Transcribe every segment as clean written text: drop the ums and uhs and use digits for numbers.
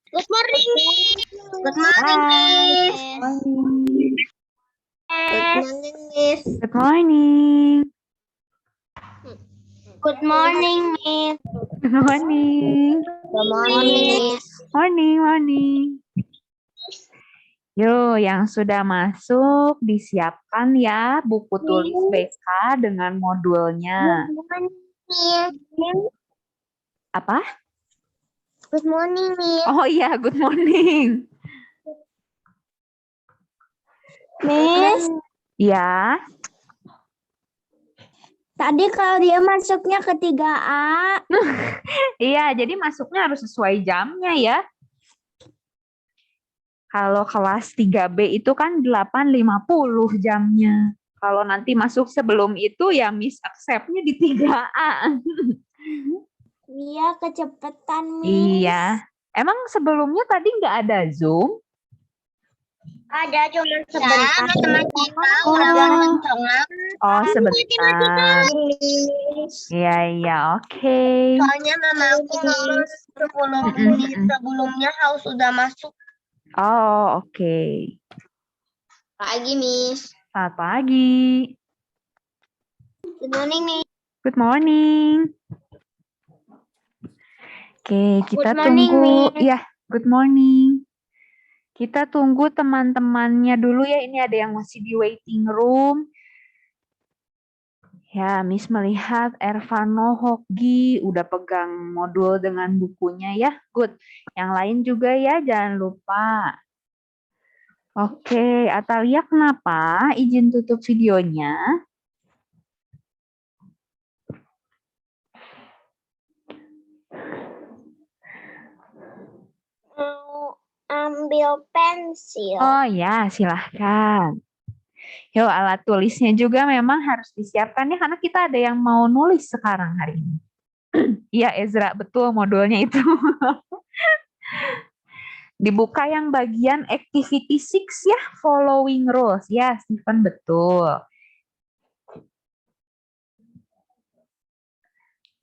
Good morning, Miss. Good morning, Hi. Miss. Morning. Good morning, Miss. Good morning. Good morning, Miss. Good morning. Good morning, Miss. Morning. Yo, yang sudah masuk disiapkan ya buku tulis BK dengan modulnya. Good morning, Miss. Apa? Good morning, Miss. Oh iya, good morning. Miss, Ya, tadi kalau dia masuknya ke 3A. iya, jadi masuknya harus sesuai jamnya ya. Kalau kelas 3B itu kan 8.50 jamnya. Kalau nanti masuk sebelum itu ya Miss accept-nya di 3A. Iya, kecepatan, Miss. Iya. Emang sebelumnya tadi nggak ada Zoom? Ada cuma sebentar. Matematika udah teman-teman. Oh, sebentar. Iya, oke. Soalnya mama aku ngomong 10 menit sebelumnya harus sudah masuk. Oh, oke. Pagi, Miss. Selamat pagi. Good morning, Miss. Good morning. Oke, kita Good morning, tunggu. Miss. Ya, good morning. Kita tunggu teman-temannya dulu ya. Ini ada yang masih di waiting room. Ya, Miss melihat Ervano Hoki udah pegang modul dengan bukunya ya. Good. Yang lain juga ya, jangan lupa. Oke, Atalia kenapa? Izin tutup videonya. Mau ambil pensil. Oh ya, silahkan. Yuk, alat tulisnya juga memang harus disiapkan ya, karena kita ada yang mau nulis sekarang hari ini. Iya, Ezra, betul modulnya itu. Dibuka yang bagian activity 6 ya, following rules. Ya, Stephen betul.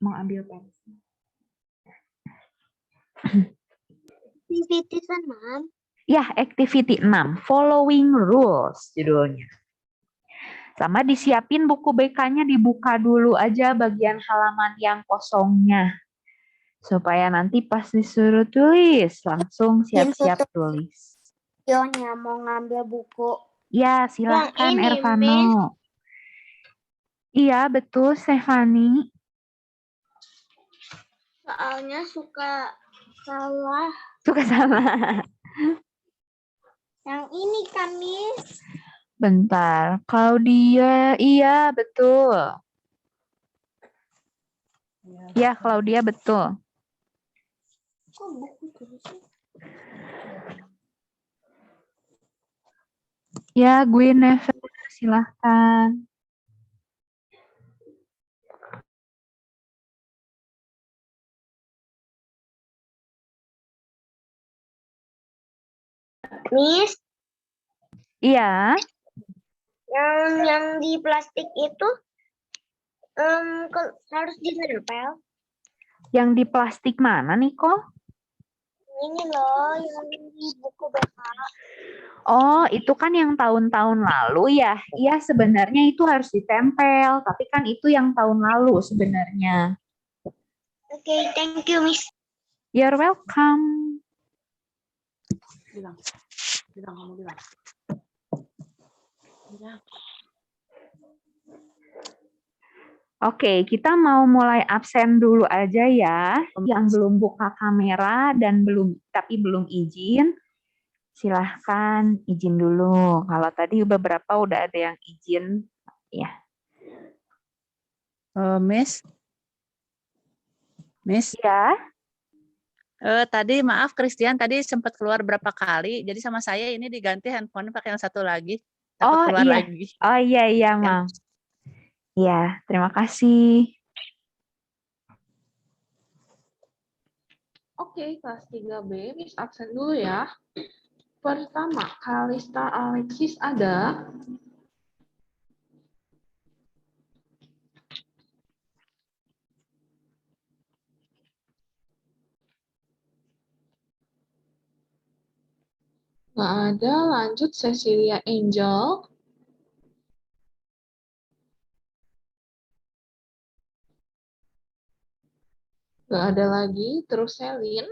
Mau ambil pensil. Activity 6. Ya, activity 6, following rules judulnya. Sama disiapin buku BK-nya, dibuka dulu aja bagian halaman yang kosongnya. Supaya nanti pas disuruh tulis, langsung siap-siap tulis. Yonya mau ngambil buku. Ya, silahkan Yang ini, Ervano. Iya, betul, Stefani. Soalnya suka salah. Suka salah. Yang ini kan, Miss. Bentar, Claudia, iya betul. Ya, Claudia betul. Kok buku tulisnya? Ya, gue Never, silahkan. Miss, Iya, yang di plastik itu harus ditempel. yang di plastik mana nih kok? Ini loh, yang di buku BK. Oh, itu kan yang tahun-tahun lalu ya. Iya, sebenarnya itu harus ditempel, tapi kan itu yang tahun lalu sebenarnya. Oke, thank you, Miss. You're welcome. Bilang kamu bilang. Oke, kita mau mulai absen dulu aja ya. Yang belum buka kamera dan belum izin, silahkan izin dulu. Kalau tadi beberapa udah ada yang izin, ya. Miss, Ya. Tadi maaf Christian tadi sempat keluar berapa kali, jadi sama saya ini diganti handphone pakai yang satu lagi, takut Oh keluar iya. lagi. Oh iya, Mam. Ya, terima kasih. Oke, kelas 3B, Miss absen dulu ya. Pertama, Kalista Alexis ada. Nggak ada. Lanjut Cecilia Angel. Nggak ada lagi. Terus Selin.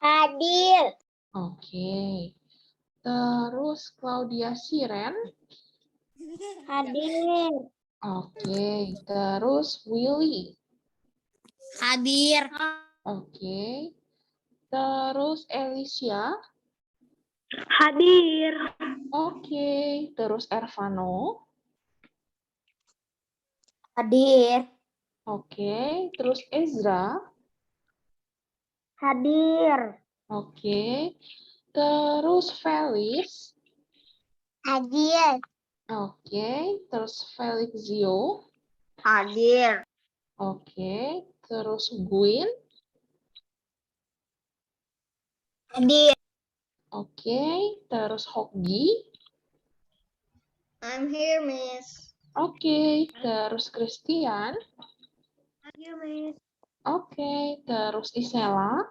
Hadir. Oke. Terus Claudia Siren. Hadir. Oke. Terus Willy. Hadir. Oke. Terus Alicia. Hadir. Oke. Terus Ervano. Hadir. Oke. Terus Ezra. Hadir. Oke. Terus Felis. Hadir. Oke. Terus Felixio. Hadir. Oke. Terus Gwyn. Hadir. Oke. Terus Hoki. I'm here, Miss. Oke. Terus Christian. Hadir, Miss. Oke. Terus Isela.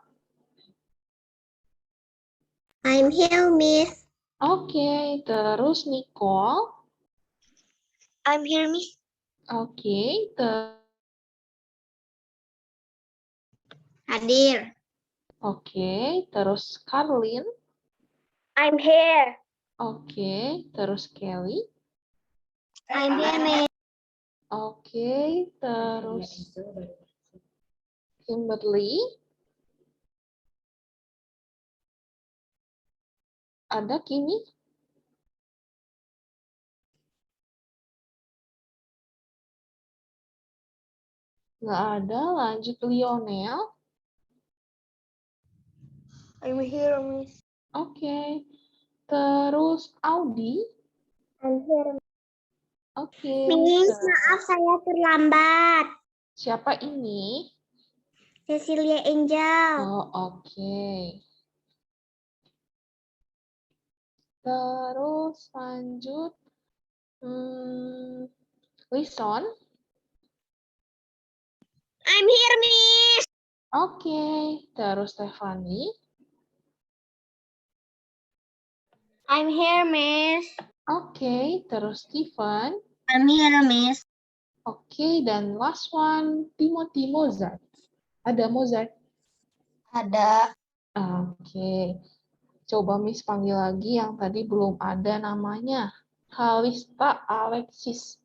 I'm here, Miss. Oke. Terus Nicole. I'm here, Miss. Oke. Hadir. Oke. Terus Carlin. I'm here. Oke. Terus Kelly. I'm here, Miss. Oke. Terus Kimberly. Ada Kimi? Nggak ada. Lanjut Lionel. I'm here, Miss. Oke. Terus Audi. I'm here, Miss. Oke. Miss, maaf saya terlambat. Siapa ini? Cecilia Angel. Oh, oke. Terus lanjut. Lison. I'm here, Miss. Oke. Terus Stefani. I'm here, Miss. Oke. Terus Steven. I'm here, Miss. Oke. Dan last one, Timothy Mozart. Ada Mozart? Ada. Oke. Coba Miss panggil lagi yang tadi belum ada namanya. Kalista Alexis.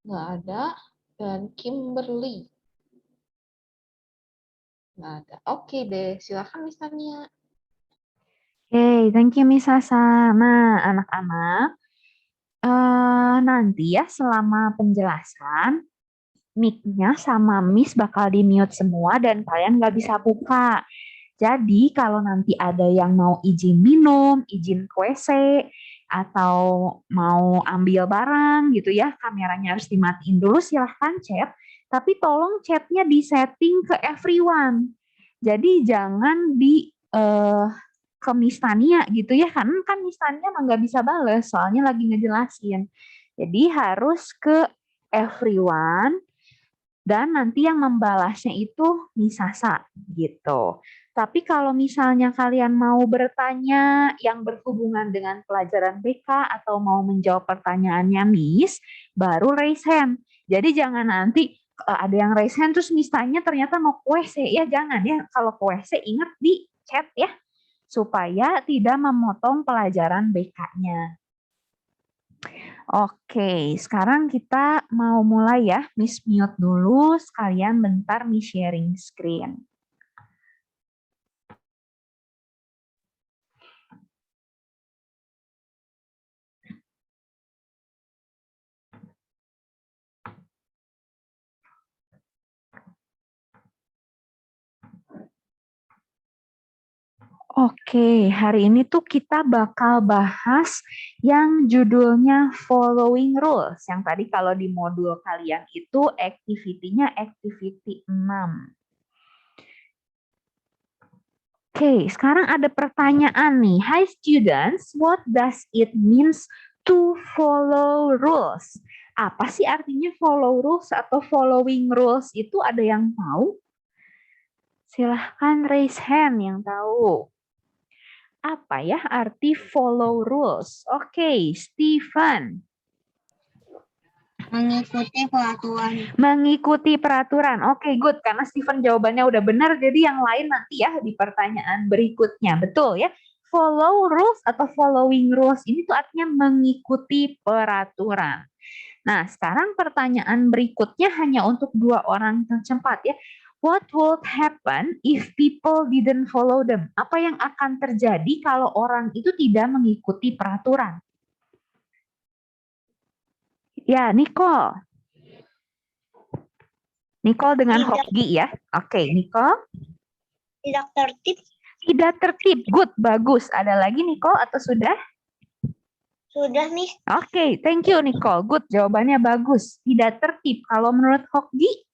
Nggak ada. Dan Kimberly. Nggak ada. Oke deh, silakan Miss Tania. Oke, thank you Miss Sasa. Nah, anak-anak, nanti ya selama penjelasan, mic-nya sama Miss bakal di-mute semua dan kalian nggak bisa buka. Jadi kalau nanti ada yang mau izin minum, izin ke WC, atau mau ambil barang gitu ya, kameranya harus dimatiin dulu, silahkan chat. Tapi tolong chatnya di-setting ke everyone. Jadi jangan ke Miss Tania gitu ya, karena kan Miss Tania emang nggak bisa bales, soalnya lagi ngejelasin. Jadi harus ke everyone, dan nanti yang membalasnya itu Miss Sasa gitu. Tapi kalau misalnya kalian mau bertanya yang berhubungan dengan pelajaran BK atau mau menjawab pertanyaannya Miss, baru raise hand. Jadi jangan nanti ada yang raise hand terus Miss tanya ternyata mau ke WC. Ya jangan ya, kalau ke WC ingat di chat ya, supaya tidak memotong pelajaran BK-nya. Oke, sekarang kita mau mulai ya. Miss mute dulu, sekalian bentar Miss sharing screen. Oke, hari ini tuh kita bakal bahas yang judulnya Following Rules. Yang tadi kalau di modul kalian itu activity-nya activity 6. Oke, sekarang ada pertanyaan nih. Hi students, what does it means to follow rules? Apa sih artinya follow rules atau following rules itu, ada yang tahu? Silahkan raise hand yang tahu. Apa ya arti follow rules? Oke, Stephen. Mengikuti peraturan. Mengikuti peraturan. Oke, good. Karena Stephen jawabannya udah benar, jadi yang lain nanti ya di pertanyaan berikutnya. Betul ya? Follow rules atau following rules ini tuh artinya mengikuti peraturan. Nah, sekarang pertanyaan berikutnya hanya untuk 2 orang tercepat ya. What would happen if people didn't follow them? Apa yang akan terjadi kalau orang itu tidak mengikuti peraturan? Ya, Nicole. Nicole dengan Tidak. Hoki ya. Oke, Nicole. Tidak tertib. Tidak tertib. Good, bagus. Ada lagi Nicole atau sudah? Sudah, Miss. Oke, thank you Nicole. Good, jawabannya bagus. Tidak tertib. Kalau menurut Hoki?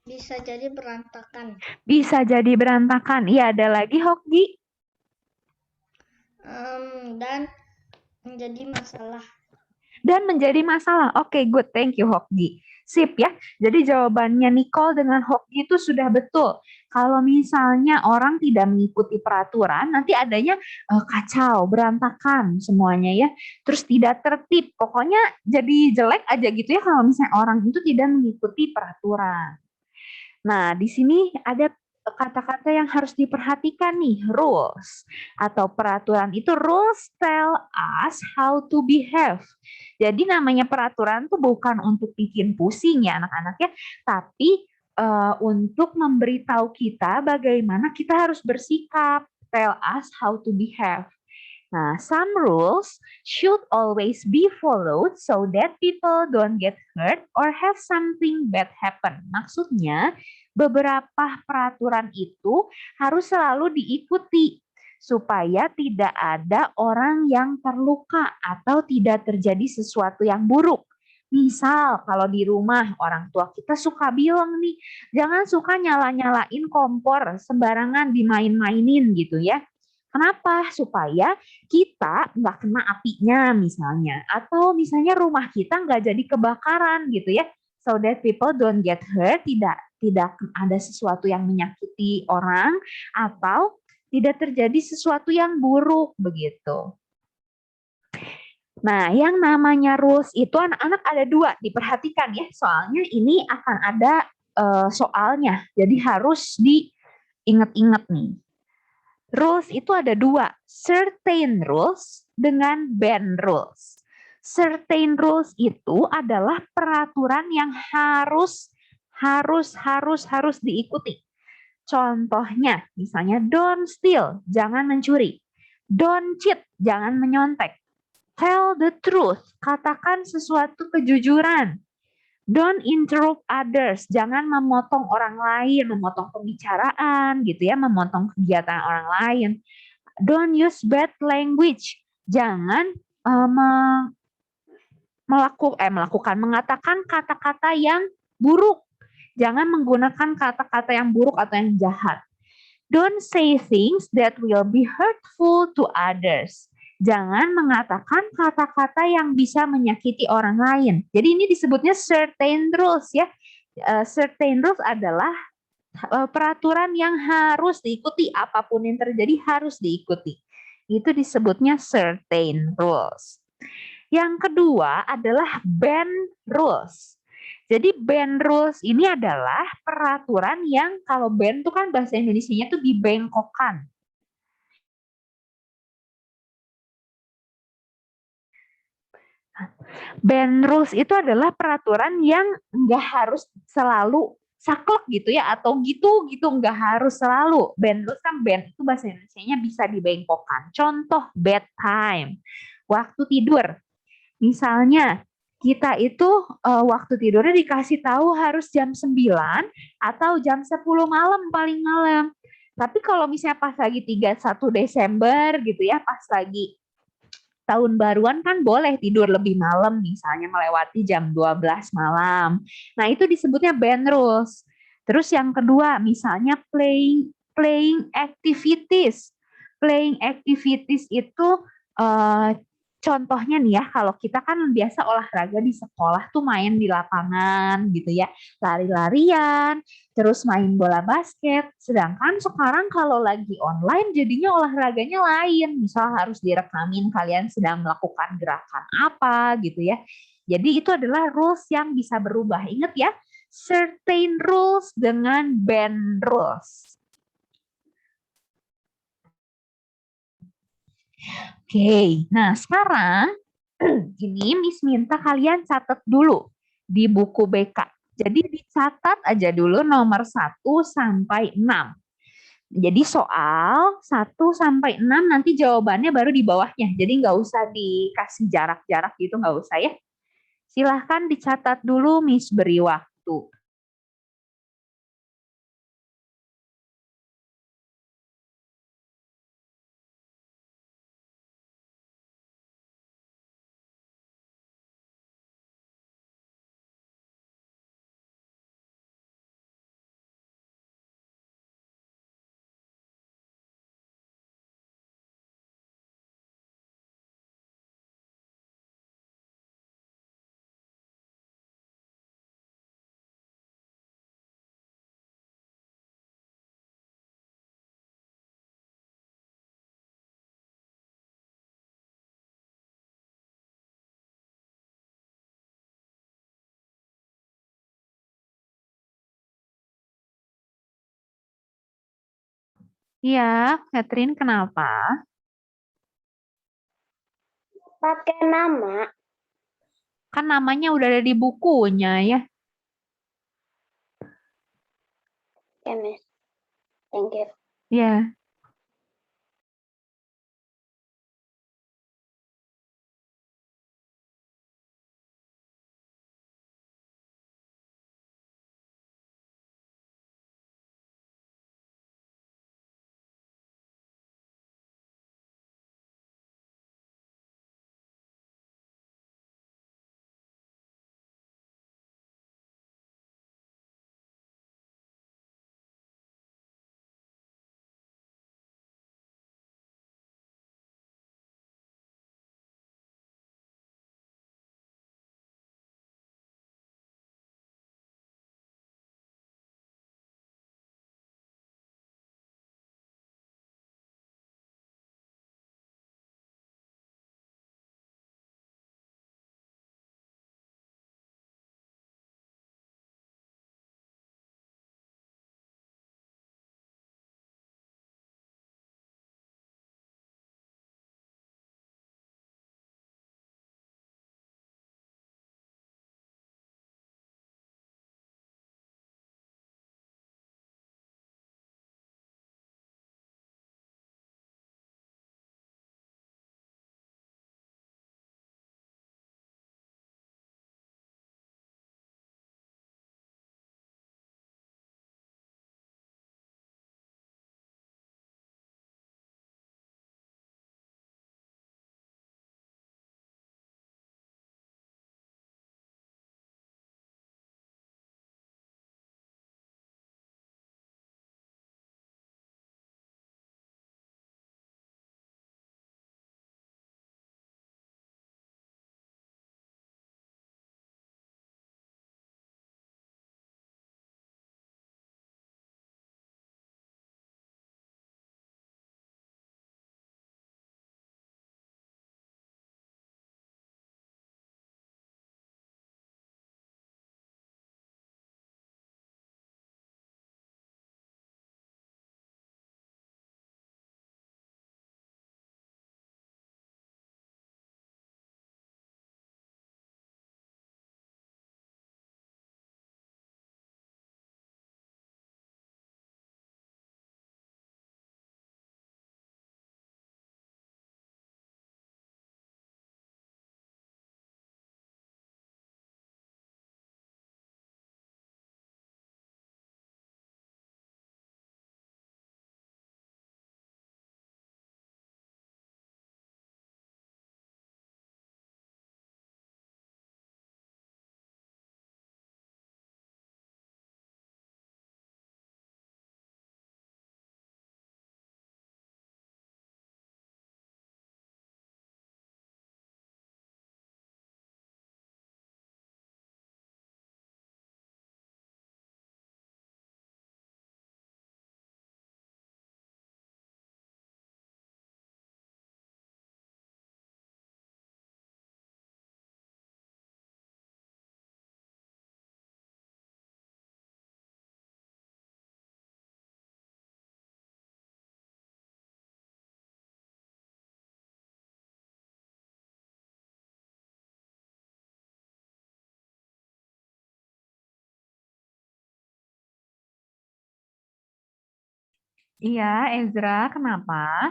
Bisa jadi berantakan. Bisa jadi berantakan. Iya, ada lagi Hoki? Dan menjadi masalah. Dan menjadi masalah. Oke, good. Thank you, Hoki. Sip ya. Jadi jawabannya Nicole dengan Hoki itu sudah betul. Kalau misalnya orang tidak mengikuti peraturan, nanti adanya kacau, berantakan semuanya ya. Terus tidak tertib. Pokoknya jadi jelek aja gitu ya kalau misalnya orang itu tidak mengikuti peraturan. Nah, di sini ada kata-kata yang harus diperhatikan nih, rules atau peraturan itu. Rules tell us how to behave. Jadi namanya peraturan tuh bukan untuk bikin pusing ya anak-anak ya, tapi untuk memberitahu kita bagaimana kita harus bersikap. Tell us how to behave. Nah, some rules should always be followed so that people don't get hurt or have something bad happen. Maksudnya, beberapa peraturan itu harus selalu diikuti supaya tidak ada orang yang terluka atau tidak terjadi sesuatu yang buruk. Misal kalau di rumah orang tua kita suka bilang nih, jangan suka nyala-nyalain kompor sembarangan dimain-mainin gitu ya. Kenapa? Supaya kita nggak kena apinya misalnya. Atau misalnya rumah kita nggak jadi kebakaran gitu ya. So that people don't get hurt, tidak ada sesuatu yang menyakiti orang atau tidak terjadi sesuatu yang buruk begitu. Nah, yang namanya rules itu anak-anak ada 2, diperhatikan ya. Soalnya ini akan ada soalnya, jadi harus diingat-ingat nih. Rules itu ada 2, certain rules dengan banned rules. Certain rules itu adalah peraturan yang harus diikuti. Contohnya, misalnya don't steal, jangan mencuri. Don't cheat, jangan menyontek. Tell the truth, katakan sesuatu kejujuran. Don't interrupt others, jangan memotong orang lain, memotong pembicaraan gitu ya, memotong kegiatan orang lain. Don't use bad language, jangan mengatakan kata-kata yang buruk. Jangan menggunakan kata-kata yang buruk atau yang jahat. Don't say things that will be hurtful to others. Jangan mengatakan kata-kata yang bisa menyakiti orang lain. Jadi ini disebutnya certain rules ya. Certain rules adalah peraturan yang harus diikuti. Apapun yang terjadi harus diikuti. Itu disebutnya certain rules. Yang kedua adalah banned rules. Jadi banned rules ini adalah peraturan yang kalau banned itu kan bahasa Indonesianya itu dibengkokkan. Banned rules itu adalah peraturan yang nggak harus selalu saklek gitu ya, atau gitu nggak harus selalu. Banned rules kan banned itu bahasa Indonesianya bisa dibengkokkan. Contoh bedtime, waktu tidur. Misalnya kita itu waktu tidurnya dikasih tahu harus jam 9 atau jam 10 malam paling malam. Tapi kalau misalnya pas lagi 31 Desember gitu ya, pas lagi tahun baruan kan boleh tidur lebih malam, misalnya melewati jam 12 malam. Nah, itu disebutnya banned rules. Terus yang kedua, misalnya playing activities. Playing activities itu contohnya nih ya, kalau kita kan biasa olahraga di sekolah tuh main di lapangan gitu ya, lari-larian, terus main bola basket. Sedangkan sekarang kalau lagi online jadinya olahraganya lain. Misal harus direkamin kalian sedang melakukan gerakan apa gitu ya. Jadi itu adalah rules yang bisa berubah. Ingat ya, certain rules dengan band rules. Oke, nah sekarang ini Miss minta kalian catat dulu di buku BK. Jadi dicatat aja dulu nomor 1 sampai 6. Jadi soal 1 sampai 6 nanti jawabannya baru di bawahnya. Jadi nggak usah dikasih jarak-jarak gitu, nggak usah ya. Silahkan dicatat dulu, Miss beri waktu. Iya, Catherine kenapa? Pakai nama. Kan namanya udah ada di bukunya ya. Ya, Miss. Thank you. Ya. Iya, Ezra, kenapa?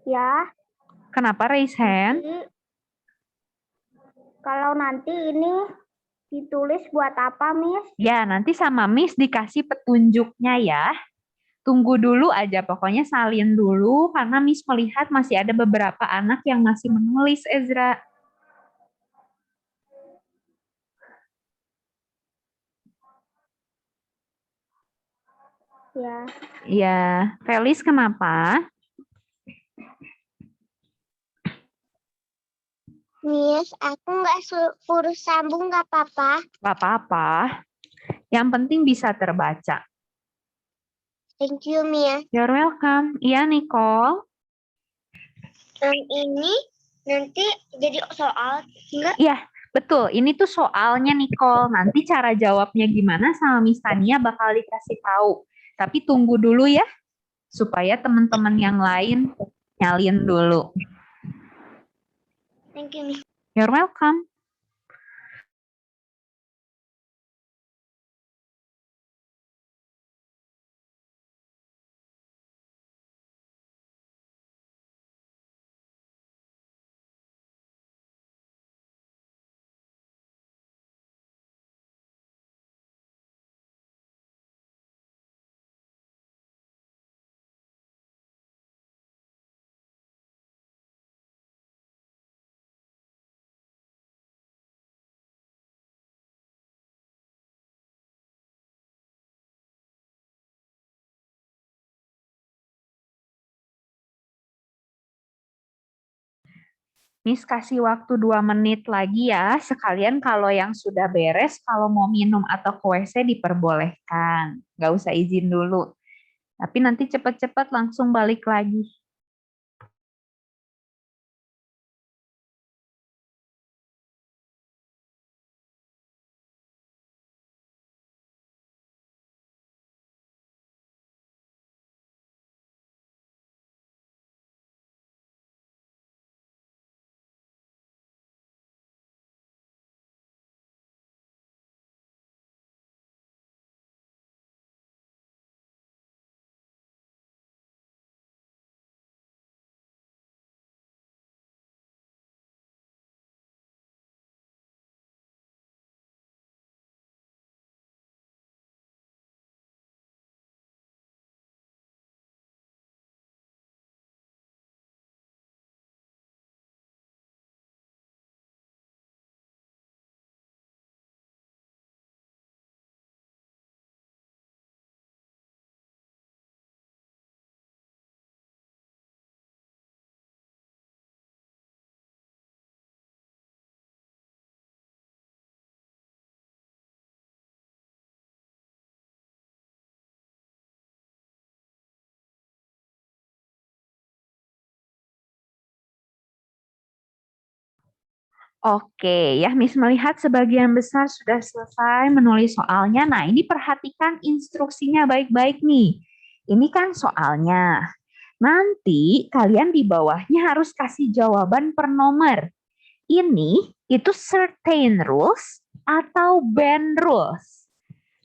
Ya, Kenapa raise hand? nanti kalau nanti ini ditulis buat apa, Miss? Ya, nanti sama Miss dikasih petunjuknya ya. Tunggu dulu aja, pokoknya salin dulu karena Miss melihat masih ada beberapa anak yang masih menulis, Ezra. Ya, Ya, Felis kenapa? Miss, aku nggak suruh sambung nggak apa-apa. Gak apa-apa. Yang penting bisa terbaca. Thank you, Miss. You're welcome. Iya, Nicole. Ini nanti jadi soal enggak? Iya, betul. Ini tuh soalnya, Nicole. Nanti cara jawabnya gimana sama Miss Tania bakal dikasih tahu. Tapi tunggu dulu ya, supaya teman-teman yang lain nyalin dulu. Thank you, Miss. You're welcome. Miss kasih waktu 2 menit lagi ya, sekalian kalau yang sudah beres, kalau mau minum atau ke WC diperbolehkan. Nggak usah izin dulu. Tapi nanti cepat-cepat langsung balik lagi. Oke, ya Miss melihat sebagian besar sudah selesai menulis soalnya. Nah, ini perhatikan instruksinya baik-baik nih. Ini kan soalnya. Nanti kalian di bawahnya harus kasih jawaban per nomor. Ini itu certain rules atau band rules.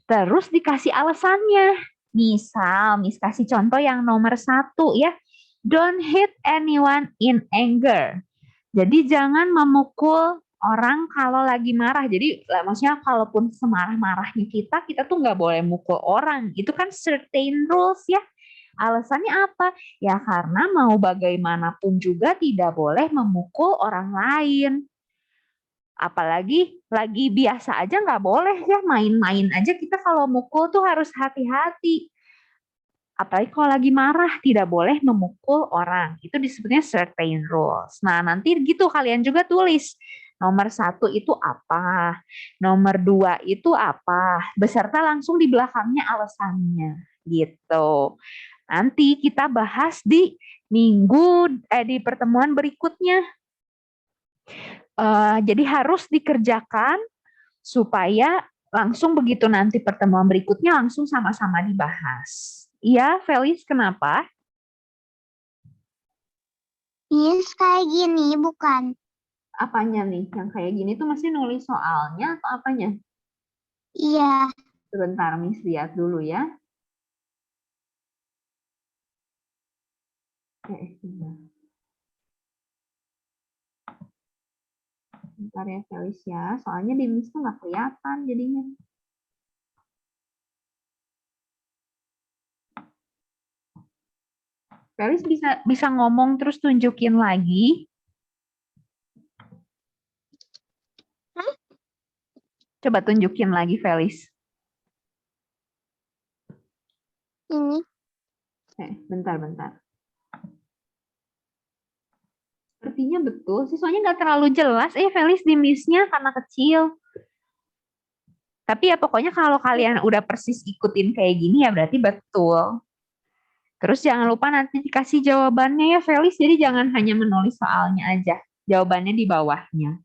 Terus dikasih alasannya. Misal, Miss kasih contoh yang nomor 1 ya. Don't hit anyone in anger. Jadi jangan memukul orang kalau lagi marah. Jadi maksudnya kalaupun semarah-marahnya kita tuh nggak boleh mukul orang. Itu kan certain rules ya. Alasannya apa? Ya karena mau bagaimanapun juga tidak boleh memukul orang lain. Apalagi lagi biasa aja nggak boleh ya, main-main aja kita kalau mukul tuh harus hati-hati. Apalagi kalau lagi marah, tidak boleh memukul orang. Itu disebutnya certain rules. Nah, nanti gitu kalian juga tulis. Nomor 1 itu apa? Nomor 2 itu apa? Beserta langsung di belakangnya alasannya. Gitu. Nanti kita bahas di di pertemuan berikutnya. Jadi harus dikerjakan supaya langsung begitu nanti pertemuan berikutnya langsung sama-sama dibahas. Iya, Felis, kenapa? Miss, kayak gini bukan? Apanya nih? Yang kayak gini tuh mesti nulis soalnya atau apanya? Iya. Sebentar, Miss lihat dulu ya. Iya. Bentar ya, Felis ya. Soalnya di Miss tuh nggak kelihatan jadinya. Felis bisa ngomong terus tunjukin lagi. Hah? Coba tunjukin lagi, Felis. Ini. Bentar. Sepertinya betul, siswanya nggak terlalu jelas. Felis di Miss-nya karena kecil. Tapi ya pokoknya kalau kalian udah persis ikutin kayak gini ya berarti betul. Terus jangan lupa nanti dikasih jawabannya ya Felis. Jadi jangan hanya menulis soalnya aja. Jawabannya di bawahnya.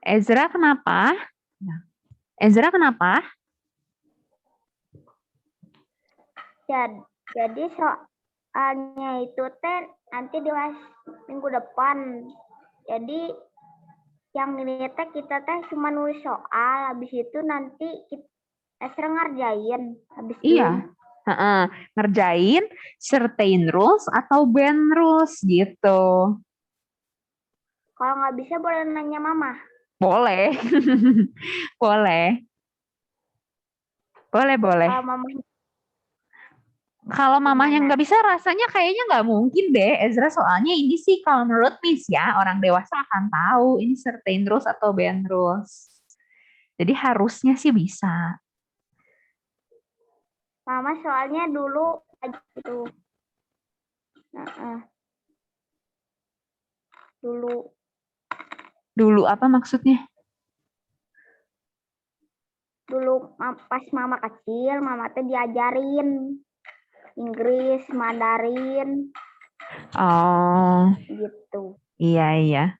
Ezra kenapa? Ezra kenapa? Jadi soalnya itu teh nanti di minggu depan. Jadi yang ini teh kita teh cuma nulis soal, habis itu nanti Esra ngerjain habis itu. Iya. Ngerjain certain rules atau band rules gitu. Kalau nggak bisa boleh nanya mama. Boleh. Boleh. Boleh. Kalau mama Kalau mamanya Gimana? nggak bisa, rasanya kayaknya nggak mungkin deh, Ezra. Soalnya ini sih kalau menurut Miss ya, orang dewasa akan tahu ini certain rules atau band rules. Jadi harusnya sih bisa. Mama soalnya dulu gitu. Dulu apa maksudnya? Dulu pas mama kecil, mama tuh diajarin Inggris, Mandarin, Oh, gitu. iya.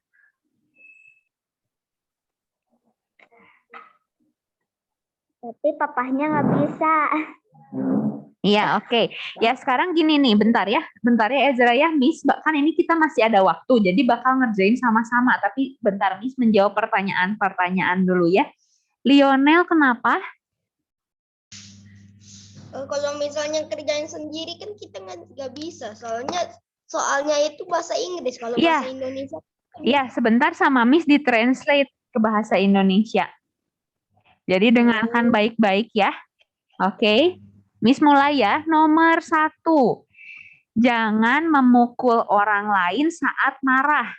Tapi papahnya nggak bisa. Iya, oke. Ya, sekarang gini nih, bentar ya Ezra ya, Miss, kan ini kita masih ada waktu, jadi bakal ngerjain sama-sama, tapi bentar Miss menjawab pertanyaan dulu ya. Lionel kenapa? Kalau misalnya kerjain sendiri kan kita nggak bisa, soalnya itu bahasa Inggris. Kalau Iya. bahasa Indonesia. Iya, sebentar sama Miss ditranslate ke bahasa Indonesia. Jadi dengarkan baik-baik ya. Oke. Miss mulai ya. Nomor 1. Jangan memukul orang lain saat marah.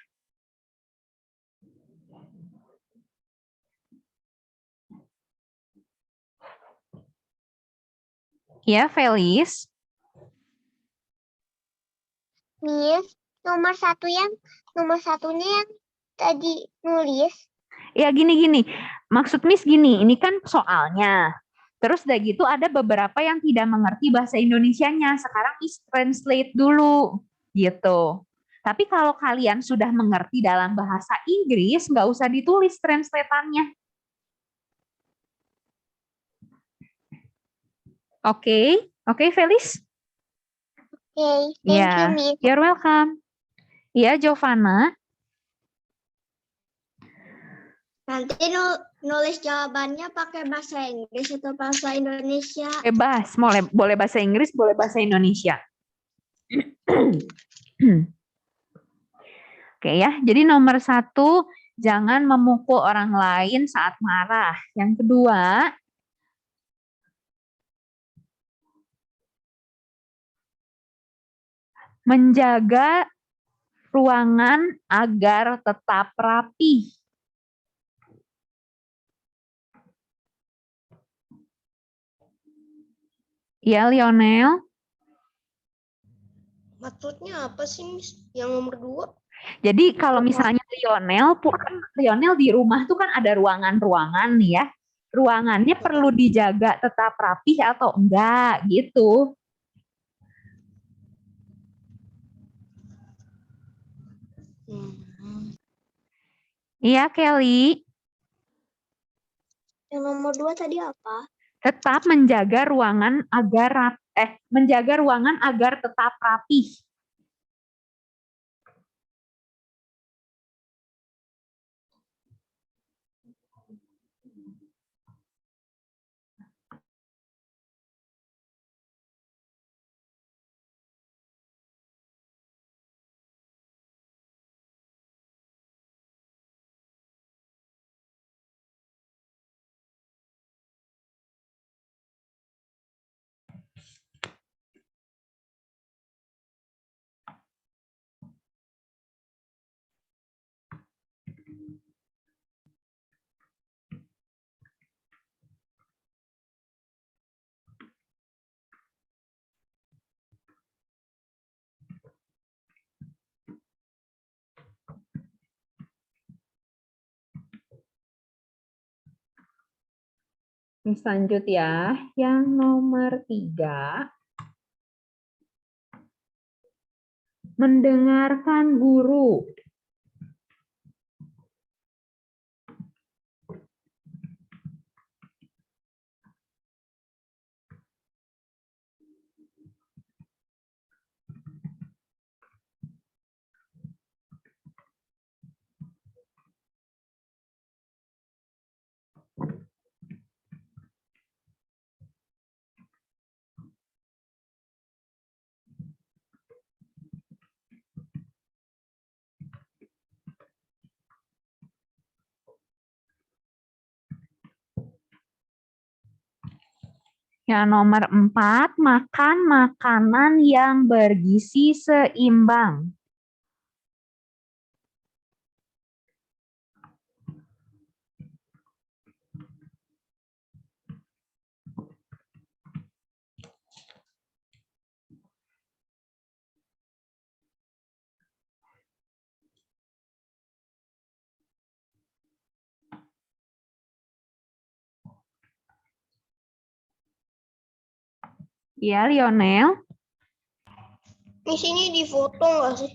Ya, Felis. Miss, nomor satunya yang tadi nulis. Ya gini. Maksud Miss gini, ini kan soalnya. Terus udah gitu ada beberapa yang tidak mengerti bahasa Indonesianya. Sekarang Miss translate dulu gitu. Tapi kalau kalian sudah mengerti dalam bahasa Inggris, nggak usah ditulis translatannya. Oke, Felis? Oke, thank you, Miss. You're welcome. Iya, Giovanna. Nanti nulis jawabannya pakai bahasa Inggris atau bahasa Indonesia. Bebas, boleh bahasa Inggris, boleh bahasa Indonesia. Oke ya, jadi nomor 1, jangan memukul orang lain saat marah. Yang kedua, menjaga ruangan agar tetap rapi. Ya, Lionel. Maksudnya apa sih, Miss? Yang nomor 2? Jadi kalau misalnya Lionel di rumah tuh kan ada ruangan-ruangan nih ya. Ruangannya perlu dijaga tetap rapi atau enggak gitu. Iya, Kelly. Yang nomor 2 tadi apa? Tetap menjaga ruangan agar tetap rapi. Miss lanjut ya. Yang nomor 3. Mendengarkan guru. Yang nomor 4, makan makanan yang bergizi seimbang. Ya, Lionel. Miss ini di foto nggak sih?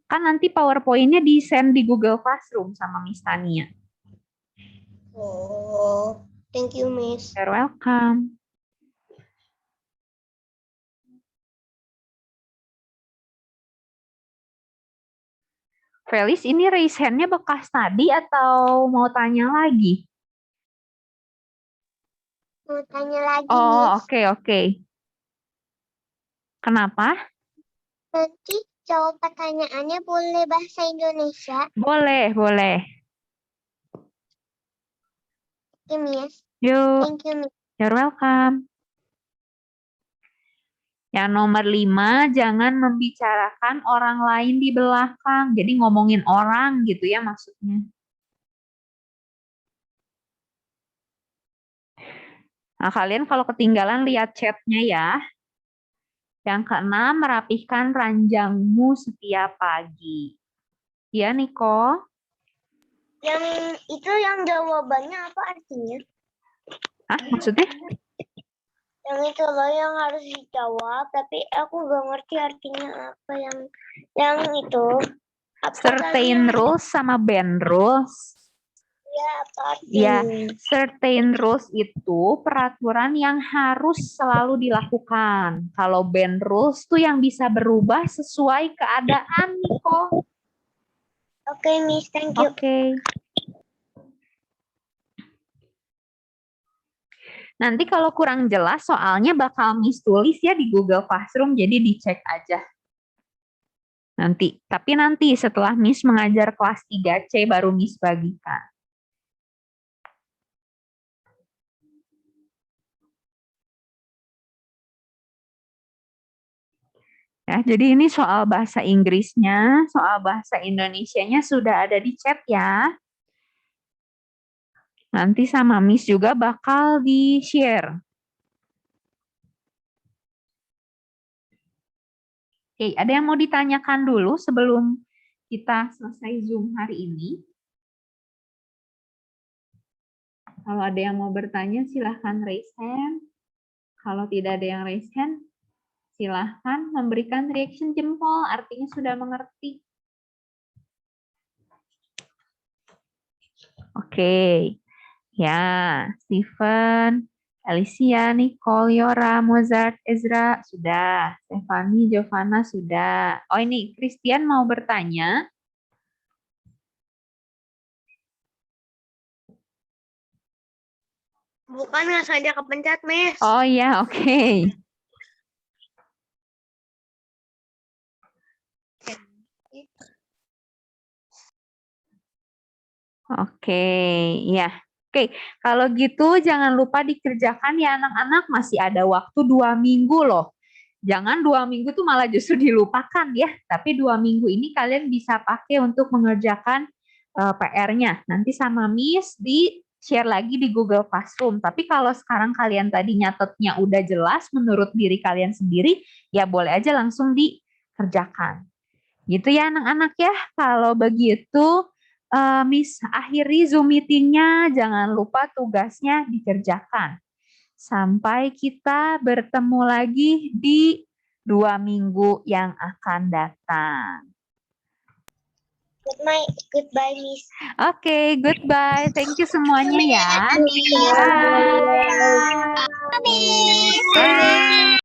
Kan nanti PowerPoint-nya di-send di Google Classroom sama Miss Tania. Oh, thank you, Miss. You're welcome. Felis, ini raise hand-nya bekas tadi atau mau tanya lagi? Mau tanya lagi, Oh, Miss. oke. Kenapa? Nanti jawab pertanyaannya boleh bahasa Indonesia? Boleh. Oke, Miss. Yuk, Thank you, Miss. you're welcome. Yang nomor 5, jangan membicarakan orang lain di belakang. Jadi ngomongin orang gitu ya maksudnya. Nah, kalian kalau ketinggalan lihat chatnya ya. Yang ke-6, merapihkan ranjangmu setiap pagi. Ya, Niko? Yang itu yang jawabannya apa artinya? Hah, maksudnya? Yang itu loh yang harus dijawab, tapi aku gak ngerti artinya apa yang itu. Apa Certain tadi? rules sama band rules. Ya, apa Ya, artinya? certain rules itu peraturan yang harus selalu dilakukan. Kalau band rules tuh yang bisa berubah sesuai keadaan, Niko. Oke, Miss, thank you. Oke. Nanti kalau kurang jelas soalnya bakal Miss tulis ya di Google Classroom, jadi dicek aja. Nanti, tapi nanti setelah Miss mengajar kelas 3C baru Miss bagikan. Ya, jadi ini soal bahasa Inggrisnya, soal bahasa Indonesianya sudah ada di chat ya. Nanti sama Miss juga bakal di-share. Oke, ada yang mau ditanyakan dulu sebelum kita selesai Zoom hari ini? Kalau ada yang mau bertanya, silahkan raise hand. Kalau tidak ada yang raise hand, silahkan memberikan reaction jempol, artinya sudah mengerti. Oke, ya, Steven, Alicia, Nicole, Yora, Mozart, Ezra, sudah. Stefani, Giovanna, sudah. Oh ini, Christian mau bertanya. Bukan nggak sengaja kepencet, Miss. Oh ya, oke. Oke, ya. Oke, kalau gitu jangan lupa dikerjakan ya anak-anak, masih ada waktu 2 minggu loh. Jangan 2 minggu tuh malah justru dilupakan ya, tapi 2 minggu ini kalian bisa pakai untuk mengerjakan PR-nya. Nanti sama Miss di-share lagi di Google Classroom. Tapi kalau sekarang kalian tadi nyatetnya udah jelas menurut diri kalian sendiri, ya boleh aja langsung dikerjakan. Gitu ya anak-anak ya. Kalau begitu Miss akhiri Zoom meeting-nya, jangan lupa tugasnya dikerjakan. Sampai kita bertemu lagi di 2 minggu yang akan datang. Goodbye, Miss. Oke, goodbye. Thank you semuanya ya. Bye. Bye.